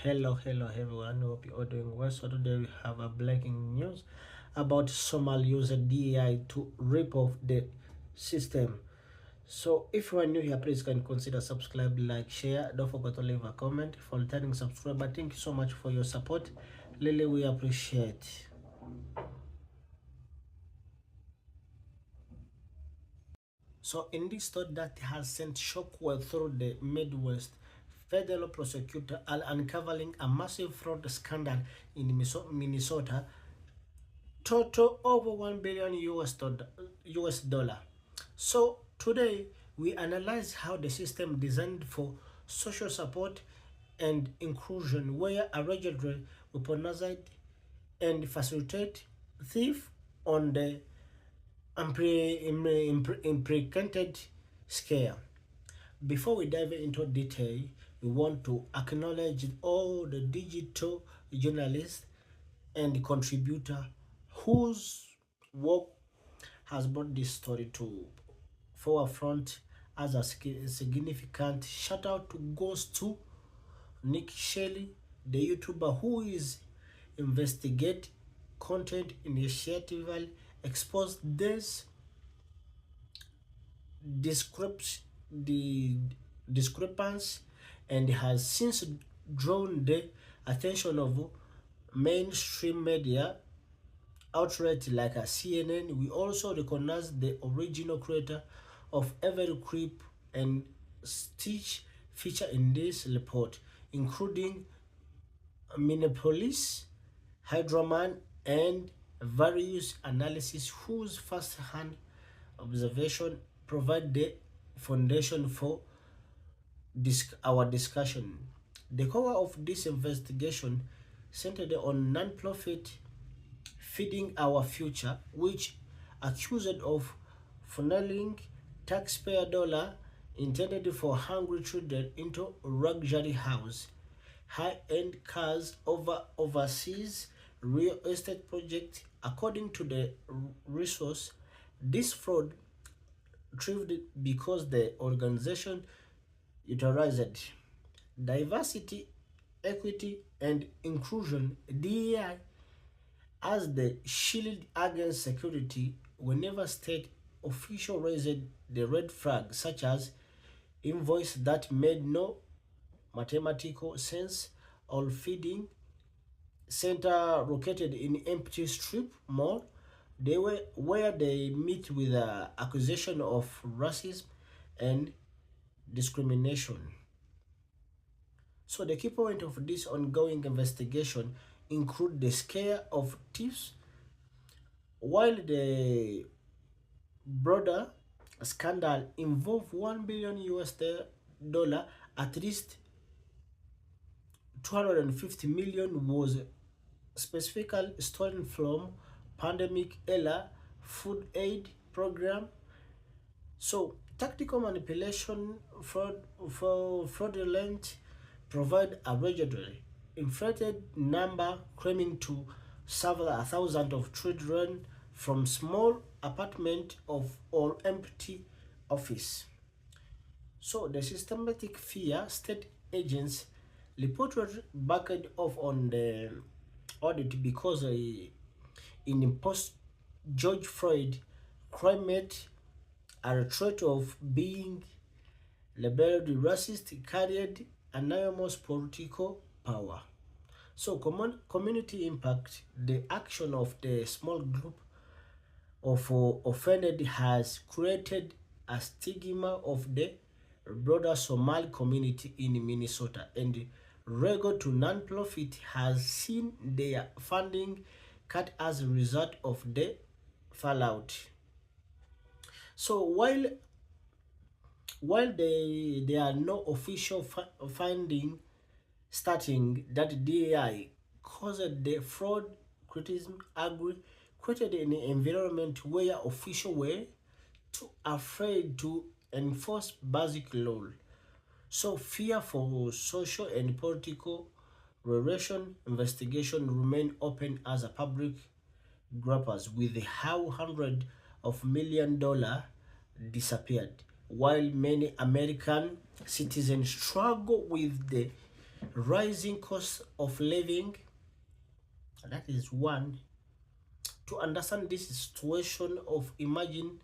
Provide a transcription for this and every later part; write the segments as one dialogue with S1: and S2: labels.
S1: Hello everyone. Hope you are doing well. So today we have a breaking news about Somal user DAI to rip off the system. So if you are new here, please can consider subscribe, like, share. Don't forget to leave a comment. For returning subscriber, thank you so much for your support. Really, we appreciate. So in this story that has sent shockwave through the Midwest, federal prosecutor are uncovering a massive fraud scandal in Minnesota, total over 1 billion US dollar. So today we analyze how the system designed for social support and inclusion where allegedly weaponized and facilitate thief on the implicated scale. Before we dive into detail, we want to acknowledge all the digital journalists and contributor whose work has brought this story to forefront. As a significant shout out to goes to Nick Shelley, the YouTuber who is investigate content initiative exposed this the discrepancy and has since drawn the attention of mainstream media outlets like a CNN. We also recognize the original creator of every clip and stitch feature in this report, including Minneapolis, Hydroman, and various analysis whose first-hand observation provide the foundation for our discussion. The core of this investigation centered on non-profit Feeding Our Future, which accused of funneling taxpayer dollar intended for hungry children into luxury house, high-end cars over overseas real estate project. According to the resource, this fraud thrived because the organization utilized diversity, equity, and inclusion (DEI) as the shield against security whenever state official raised the red flag, such as invoice that made no mathematical sense or feeding center located in empty strip mall. They were where they meet with accusation of racism and discrimination. So the key point of this ongoing investigation include the scale of thieves, while the broader scandal involved 1 billion US dollar, at least 250 million was specifically stolen from pandemic era food aid program. So tactical manipulation, fraudulent provide a allegedly inflated number claiming to several thousand of children from small apartment of or empty office. So the systematic fear state agents reported backed off on the audit because in post George Floyd climate a threat of being labeled racist carried enormous political power. So community impact, the action of the small group of offended has created a stigma of the broader Somali community in Minnesota, and Rego to non-profit has seen their funding cut as a result of the fallout. So while there are no official finding starting that DAI caused the fraud, criticism agree created an environment where officials were too afraid to enforce basic law. So fear for social and political relation investigation remain open as a public grapples with how hundreds of million dollars disappeared, while many American citizens struggle with the rising cost of living. That is one. To understand this situation of imagine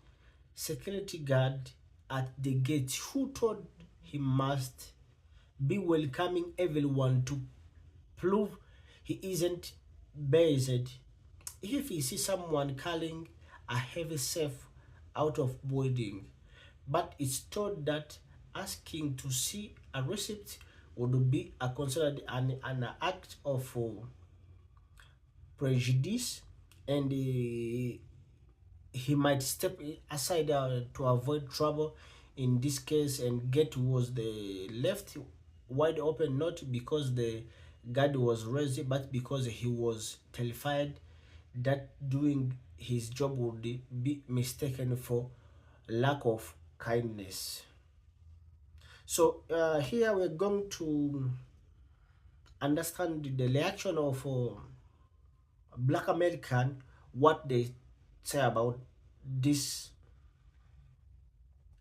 S1: security guard at the gate who told he must be welcoming everyone to prove he isn't biased. If he sees someone carrying a heavy safe out of building, but it's thought that asking to see a receipt would be considered an act of prejudice, and he might step aside to avoid trouble in this case, and gate was the left wide open, not because the guard was raised but because he was terrified that doing his job would be mistaken for lack of kindness. So here we're going to understand the reaction of black American, what they say this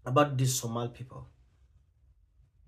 S1: about these Somali people.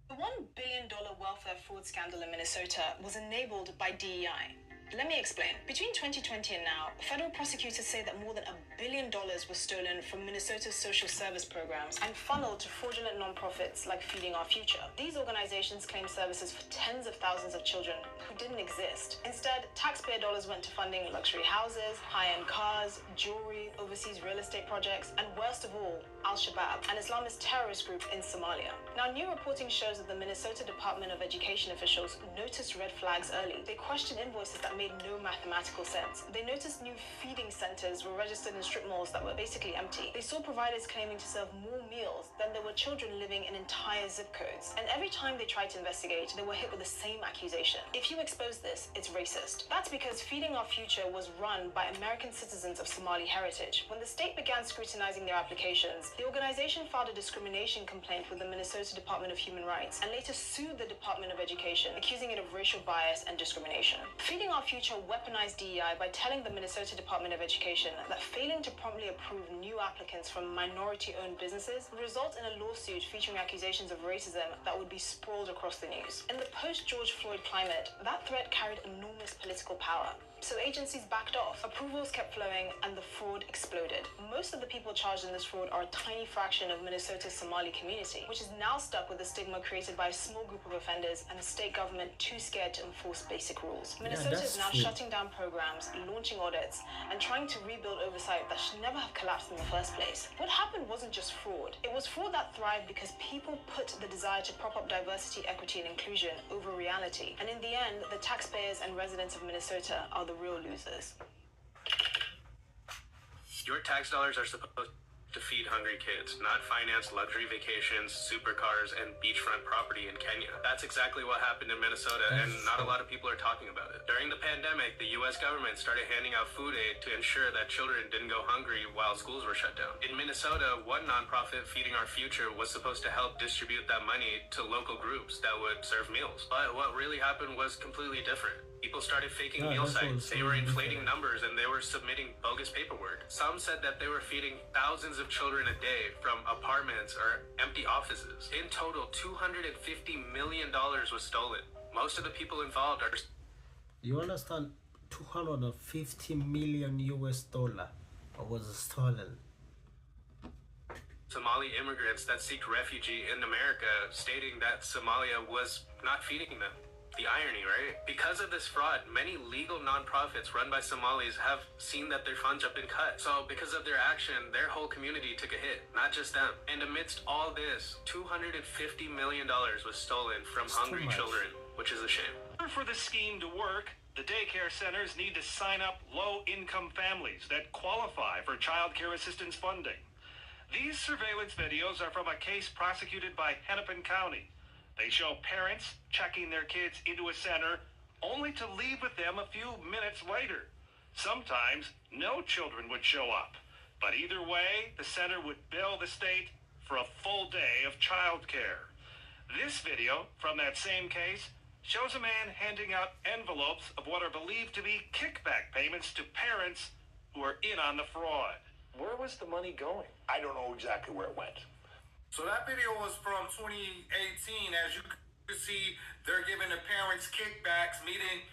S2: The $1 billion welfare fraud scandal in Minnesota was enabled by DEI. Let me explain. Between 2020 and now, federal prosecutors say that more than $1 billion was stolen from Minnesota's social service programs and funneled to fraudulent nonprofits like Feeding Our Future. These organizations claim services for tens of thousands of children who didn't exist. Instead, taxpayer dollars went to funding luxury houses, high-end cars, jewelry, overseas real estate projects, and worst of all, Al-Shabaab, an Islamist terrorist group in Somalia. Now, new reporting shows that the Minnesota Department of Education officials noticed red flags early. They questioned invoices that made no mathematical sense. They noticed new feeding centers were registered in strip malls that were basically empty. They saw providers claiming to serve more meals than there were children living in entire zip codes. And every time they tried to investigate, they were hit with the same accusation. If you expose this, it's racist. That's because Feeding Our Future was run by American citizens of Somali heritage. When the state began scrutinizing their applications, the organization filed a discrimination complaint with the Minnesota Department of Human Rights and later sued the Department of Education, accusing it of racial bias and discrimination. Feeding Our Future weaponized DEI by telling the Minnesota Department of Education that failing to promptly approve new applicants from minority-owned businesses would result in a lawsuit featuring accusations of racism that would be sprawled across the news. In the post-George Floyd climate, that threat carried enormous political power. So agencies backed off, approvals kept flowing, and the fraud exploded. Most of the people charged in this fraud are a tiny fraction of Minnesota's Somali community, which is now stuck with the stigma created by a small group of offenders and the state government too scared to enforce basic rules. Minnesota is now shutting down programs, launching audits, and trying to rebuild oversight that should never have collapsed in the first place. What happened wasn't just fraud. It was fraud that thrived because people put the desire to prop up diversity, equity, and inclusion over reality. And in the end, the taxpayers and residents of Minnesota are the real losers.
S3: Your tax dollars are supposed to feed hungry kids, not finance luxury vacations, supercars, and beachfront property in Kenya. That's exactly what happened in Minnesota, and not a lot of people are talking about it. During the pandemic, the U.S. government started handing out food aid to ensure that children didn't go hungry while schools were shut down. In Minnesota, one nonprofit, Feeding Our Future, was supposed to help distribute that money to local groups that would serve meals. But what really happened was completely different. People started faking meal sites. They were inflating numbers and they were submitting bogus paperwork. Some said that they were feeding thousands of children a day from apartments or empty offices. In total, $250 million was stolen. Most of the people involved are...
S1: You understand? 250 million US dollar was stolen.
S3: Somali immigrants that seek refuge in America, stating that Somalia was not feeding them. The irony, right? Because of this fraud, many legal nonprofits run by Somalis have seen that their funds have been cut. So because of their action, their whole community took a hit, not just them. And amidst all this, $250 million was stolen from hungry children, which is a shame.
S4: For the scheme to work, the daycare centers need to sign up low-income families that qualify for child care assistance funding. These surveillance videos are from a case prosecuted by Hennepin County. They show parents checking their kids into a center only to leave with them a few minutes later. Sometimes no children would show up, but either way, the center would bill the state for a full day of child care. This video from that same case shows a man handing out envelopes of what are believed to be kickback payments to parents who are in on the fraud.
S5: Where was the money going? I don't know exactly where it went.
S6: So that video was from 2018. As you You see, they're giving the parents kickbacks, meeting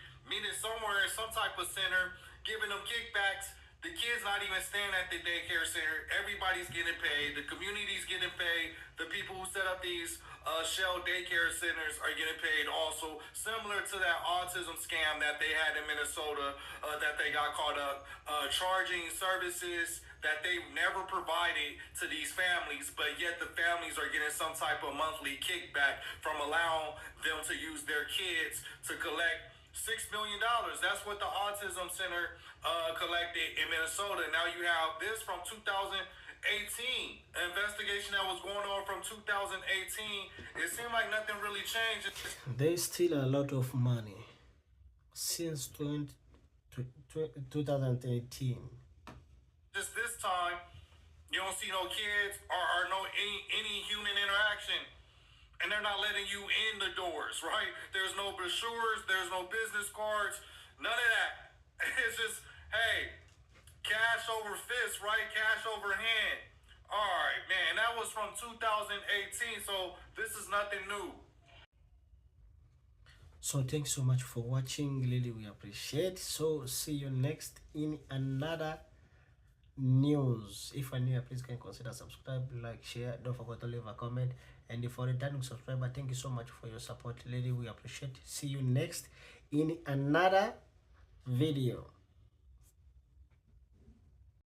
S6: somewhere in some type of center, giving them kickbacks. The kids not even staying at the daycare center. Everybody's getting paid. The community's getting paid. The people who set up these shell daycare centers are getting paid also. Similar to that autism scam that they had in Minnesota, that they got caught up charging services that they never provided to these families, but yet the families are getting some type of monthly kickback from allowing them to use their kids to collect $6 million. That's what the Autism Center collected in Minnesota. Now you have this from 2018, an investigation that was going on from 2018. It seemed like nothing really changed.
S1: There's still a lot of money since 2018.
S6: Just this time, you don't see no kids or no any human interaction. And they're not letting you in the doors, right? There's no brochures, there's no business cards, none of that. It's just, hey, cash over fist, right? Cash over hand. All right, man, that was from 2018, so this is nothing new.
S1: So thanks so much for watching. Really, we appreciate. So see you next in another news. If you're new, please can consider subscribe, like, share. Don't forget to leave a comment. And if you're a returning subscriber, thank you so much for your support. Really, we appreciate. See you next in another video.